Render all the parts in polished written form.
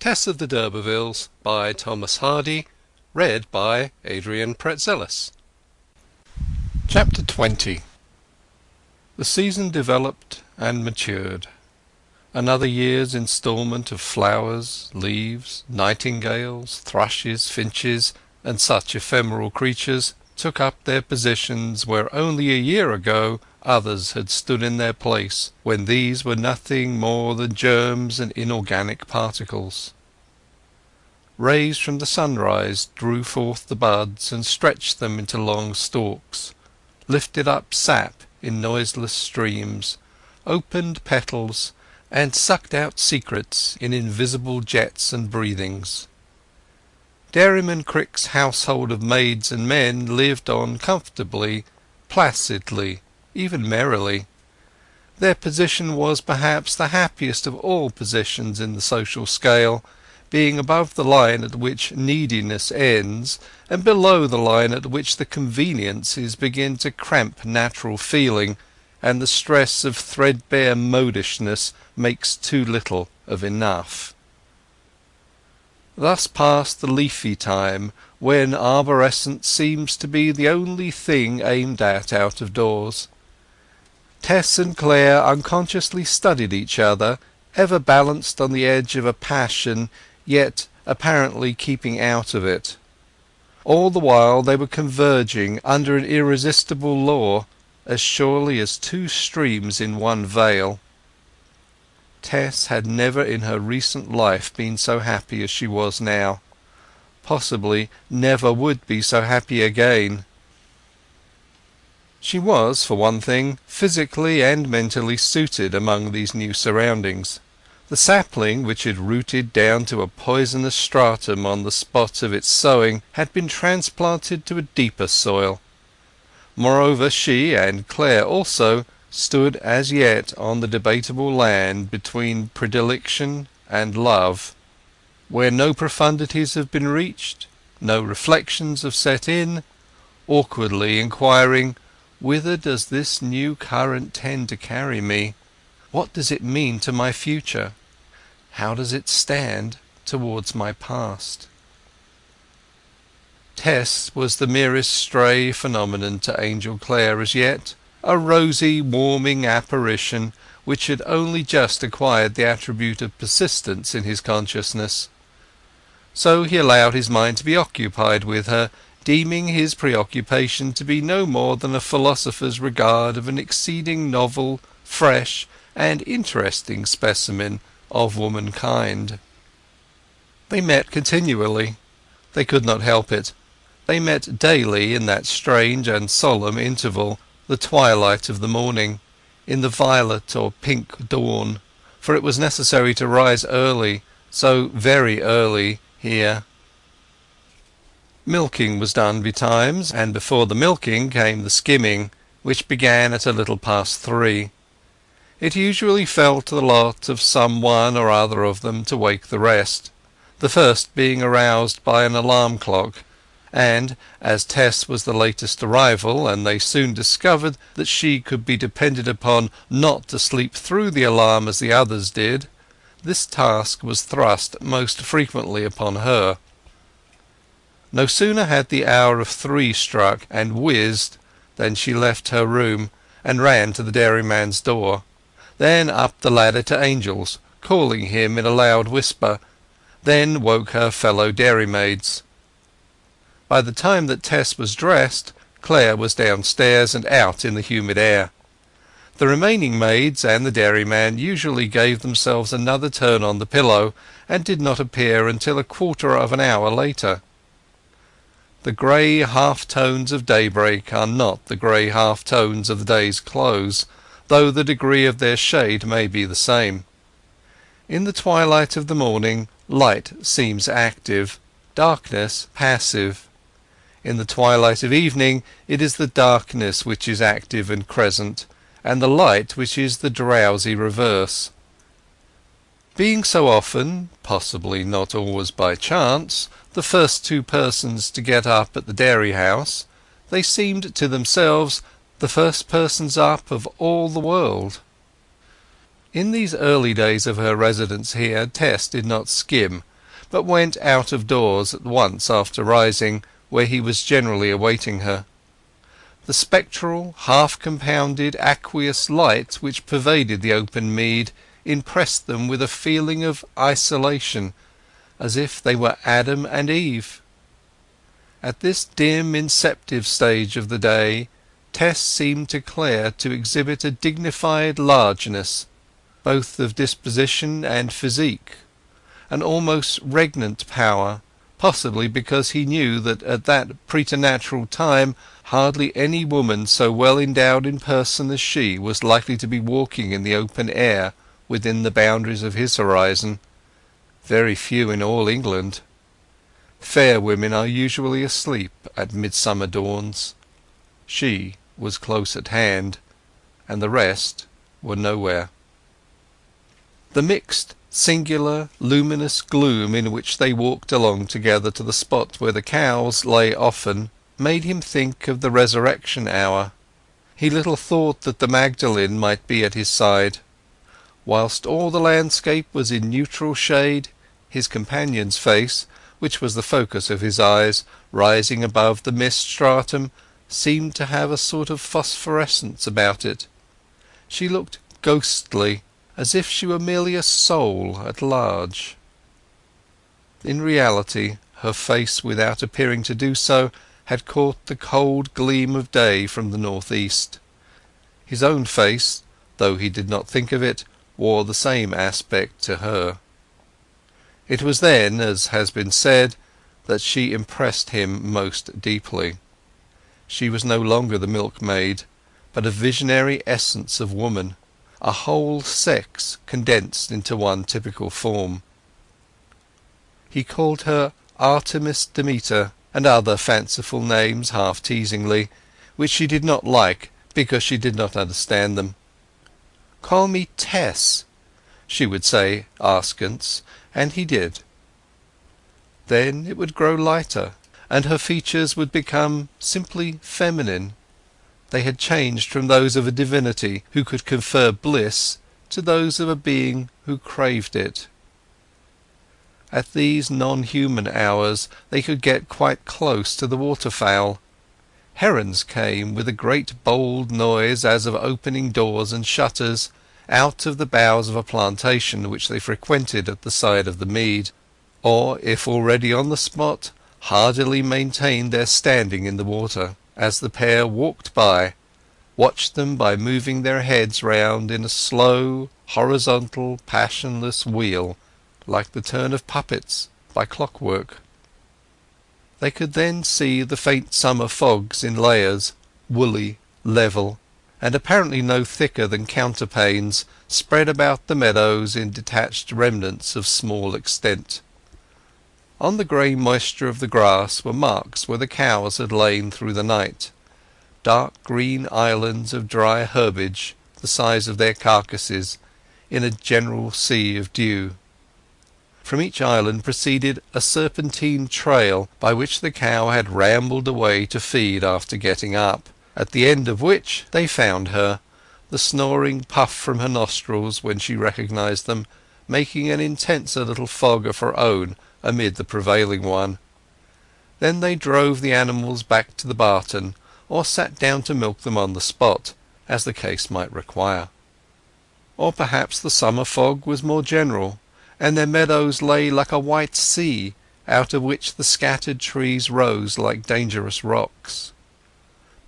Tess of the Durbeyfields by Thomas Hardy. Read by Adrian Pretzelis. Chapter 20. The season developed and matured. Another year's instalment of flowers, leaves, nightingales, thrushes, finches, and such ephemeral creatures took up their positions where only a year ago others had stood in their place, when these were nothing more than germs and inorganic particles. Rays from the sunrise drew forth the buds and stretched them into long stalks, lifted up sap in noiseless streams, opened petals, and sucked out secrets in invisible jets and breathings. Dairyman Crick's household of maids and men lived on comfortably, placidly, even merrily. Their position was perhaps the happiest of all positions in the social scale, being above the line at which neediness ends, and below the line at which the conveniences begin to cramp natural feeling, and the stress of threadbare modishness makes too little of enough. Thus passed the leafy time, when arborescence seems to be the only thing aimed at out of doors. Tess and Clare unconsciously studied each other, ever balanced on the edge of a passion, yet apparently keeping out of it. All the while they were converging under an irresistible law, as surely as two streams in one vale. Tess had never in her recent life been so happy as she was now, possibly never would be so happy again. She was, for one thing, physically and mentally suited among these new surroundings. The sapling, which had rooted down to a poisonous stratum on the spot of its sowing, had been transplanted to a deeper soil. Moreover, she, and Clare also, stood as yet on the debatable land between predilection and love, where no profundities have been reached, no reflections have set in, awkwardly inquiring, whither does this new current tend to carry me? What does it mean to my future? How does it stand towards my past? Tess was the merest stray phenomenon to Angel Clare as yet, a rosy, warming apparition which had only just acquired the attribute of persistence in his consciousness. So he allowed his mind to be occupied with her, deeming his preoccupation to be no more than a philosopher's regard of an exceeding novel, fresh, and interesting specimen of womankind. They met continually. They could not help it. They met daily in that strange and solemn interval, the twilight of the morning, in the violet or pink dawn, for it was necessary to rise early, so very early here. Milking was done betimes, and before the milking came the skimming, which began at a little past 3. It usually fell to the lot of some one or other of them to wake the rest, the first being aroused by an alarm clock, and, as Tess was the latest arrival, and they soon discovered that she could be depended upon not to sleep through the alarm as the others did, this task was thrust most frequently upon her. No sooner had the hour of 3 struck and whizzed than she left her room and ran to the dairyman's door, then up the ladder to Angel's, calling him in a loud whisper, then woke her fellow dairymaids. By the time that Tess was dressed, Clare was downstairs and out in the humid air. The remaining maids and the dairyman usually gave themselves another turn on the pillow, and did not appear until a quarter of an hour later. The grey half-tones of daybreak are not the grey half-tones of the day's close, though the degree of their shade may be the same. In the twilight of the morning, light seems active, darkness passive. In the twilight of evening it is the darkness which is active and crescent, and the light which is the drowsy reverse. Being so often, possibly not always by chance, the first 2 persons to get up at the dairy house, they seemed to themselves the first persons up of all the world. In these early days of her residence here Tess did not skim, but went out of doors at once after rising, where he was generally awaiting her. The spectral, half-compounded, aqueous light which pervaded the open mead impressed them with a feeling of isolation, as if they were Adam and Eve. At this dim, inceptive stage of the day, Tess seemed to Clare to exhibit a dignified largeness, both of disposition and physique, an almost regnant power, possibly because he knew that at that preternatural time hardly any woman so well endowed in person as she was likely to be walking in the open air within the boundaries of his horizon. Very few in all England. Fair women are usually asleep at midsummer dawns. She was close at hand, and the rest were nowhere. The mixed, singular, luminous gloom in which they walked along together to the spot where the cows lay often made him think of the resurrection hour. He little thought that the Magdalene might be at his side. Whilst all the landscape was in neutral shade, his companion's face, which was the focus of his eyes, rising above the mist stratum, seemed to have a sort of phosphorescence about it. She looked ghostly, as if she were merely a soul at large. In reality, her face, without appearing to do so, had caught the cold gleam of day from the north-east. His own face, though he did not think of it, wore the same aspect to her. It was then, as has been said, that she impressed him most deeply. She was no longer the milkmaid, but a visionary essence of woman, a whole sex condensed into one typical form. He called her Artemis Demeter, and other fanciful names half teasingly, which she did not like because she did not understand them. "Call me Tess," she would say askance, and he did. Then it would grow lighter, and her features would become simply feminine. They had changed from those of a divinity who could confer bliss to those of a being who craved it. At these non-human hours they could get quite close to the waterfowl. Herons came with a great bold noise as of opening doors and shutters out of the boughs of a plantation which they frequented at the side of the mead, or, if already on the spot, hardily maintained their standing in the water, as the pair walked by, watched them by moving their heads round in a slow, horizontal, passionless wheel, like the turn of puppets by clockwork. They could then see the faint summer fogs in layers, woolly, level, and apparently no thicker than counterpanes, spread about the meadows in detached remnants of small extent. On the grey moisture of the grass were marks where the cows had lain through the night, dark green islands of dry herbage, the size of their carcasses, in a general sea of dew. From each island proceeded a serpentine trail by which the cow had rambled away to feed after getting up, at the end of which they found her, the snoring puff from her nostrils when she recognized them, making an intenser little fog of her own amid the prevailing one. Then they drove the animals back to the barton, or sat down to milk them on the spot, as the case might require. Or perhaps the summer fog was more general, and their meadows lay like a white sea, out of which the scattered trees rose like dangerous rocks.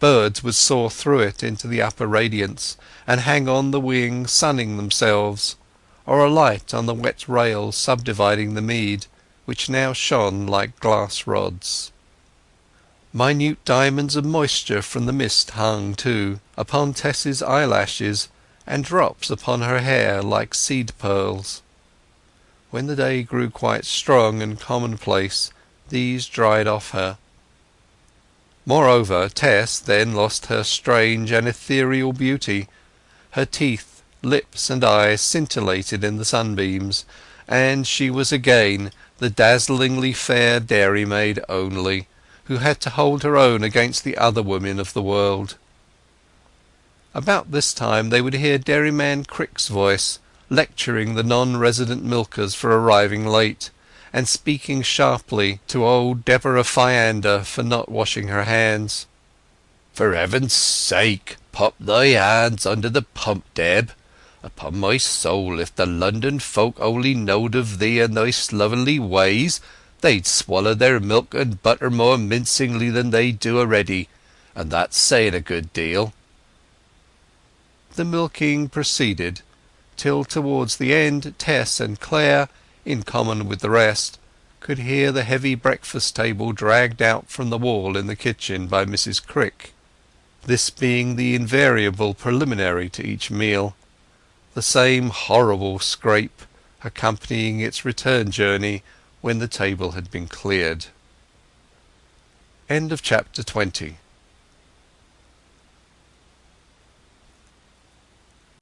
Birds would soar through it into the upper radiance, and hang on the wing sunning themselves, or alight on the wet rails subdividing the mead, which now shone like glass rods. Minute diamonds of moisture from the mist hung, too, upon Tess's eyelashes, and drops upon her hair like seed pearls. When the day grew quite strong and commonplace, these dried off her. Moreover, Tess then lost her strange and ethereal beauty. Her teeth, lips, and eyes scintillated in the sunbeams, and she was again the dazzlingly fair dairymaid only, who had to hold her own against the other women of the world. About this time they would hear Dairyman Crick's voice, lecturing the non-resident milkers for arriving late, and speaking sharply to old Deborah Fyander for not washing her hands. "For heaven's sake, pop thy hands under the pump, Deb. Upon my soul, if the London folk only knowed of thee and thy slovenly ways, they'd swallow their milk and butter more mincingly than they do already, and that's saying a good deal." The milking proceeded, till towards the end Tess and Clare, in common with the rest, could hear the heavy breakfast table dragged out from the wall in the kitchen by Mrs Crick, this being the invariable preliminary to each meal, the same horrible scrape accompanying its return journey when the table had been cleared. Chapter 20